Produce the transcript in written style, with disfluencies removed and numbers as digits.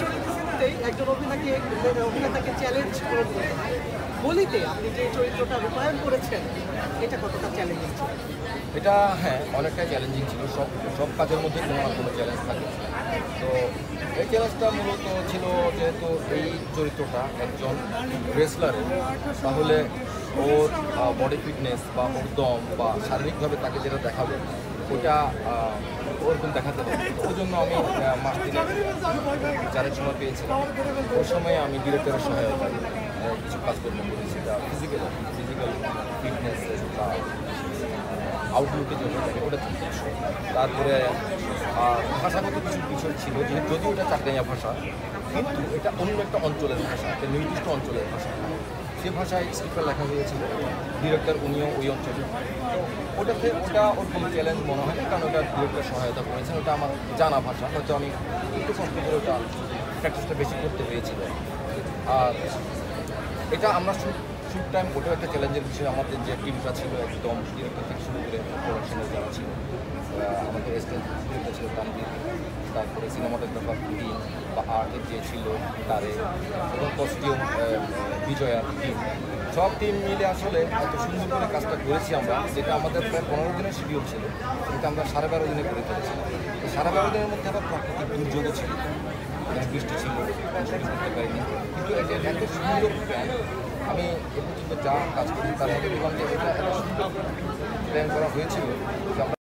চরিত্রতেই একজন অভিনেতাকে চ্যালেঞ্জ করে বলিতে আপনি যে চরিত্রটা রূপায়ণ করেছেন এটা কতটা চ্যালেঞ্জিং ছিল? এটা হ্যাঁ অনেকটাই চ্যালেঞ্জিং ছিল। সব সব কাজের মধ্যে কোনো না কোনো চ্যালেঞ্জ থাকে। তো এই চ্যালেঞ্জটা মূলত ছিল যেহেতু এই চরিত্রটা একজন রেসলারের, তাহলে ওর বডি ফিটনেস বা ওর দম বা শারীরিকভাবে তাকে যেটা দেখাবে ওটা ওরকম দেখাতে হবে। ওই জন্য আমি মাস দিনে চারেক সময় পেয়েছিলাম। ওই সময় আমি ডিরেক্টরের সহায়তায় কিছু কাজকর্ম করেছি, যা ফিজিক্যাল ফিটনেস বা আউটলুকের জন্য থাকে ওটা ঠিক কিছু। তারপরে ভাষাগত কিছু বিষয় ছিল, যদিও ওটা চাকরাইয়া ভাষা, কিন্তু এটা অন্য একটা অঞ্চলের ভাষা, একটা নির্দিষ্ট অঞ্চলের ভাষা। সে ভাষায় স্ক্রিপ্টটা লেখা হয়েছিল, ডিরেক্টর উনিও ওই অঞ্চলে। তো ওটা ওরকম চ্যালেঞ্জ মনে হয় না, কারণ ওটা ডিরেক্টর সহায়তা করেছেন। ওটা আমার জানা ভাষা, হয়তো আমি একটু কষ্ট করে ওটা প্র্যাকটিসটা বেশি করতে পেরেছিল। আর এটা আমরা শুট টাইম ওটাও একটা চ্যালেঞ্জের বিষয়। আমাদের যে টিমটা ছিল একদম ডিরেক্টর থেকে শুরু করে প্রোডাকশনের যারা ছিল, আমাদের এসিস্ট্যান্ট ডিরেক্টর ছিল তানভীর, তারপরে সিনেমাটোগ্রাফার টিম বা আর্টের যে ছিল তারে, এবং কস্টিউম বিজয়ার টিম, সব টিম মিলে আসলে এত সুন্দর করে কাজটা করেছি আমরা, যেটা আমাদের প্রায় 15 দিনের শিডিউল ছিল, কিন্তু আমরা 12.5 দিনে করে ফেলেছিলাম। 12.5 দিনের মধ্যে আবার প্রাকৃতিক দুর্যোগও ছিল, বৃষ্টি ছিল, করতে পারিনি। কিন্তু এটা এত সুন্দর প্ল্যান, আমি এ পর্যন্ত যা কাজ করি তার মধ্যে বললাম যে এটা এত সুন্দর প্ল্যান করা হয়েছিল যে আমরা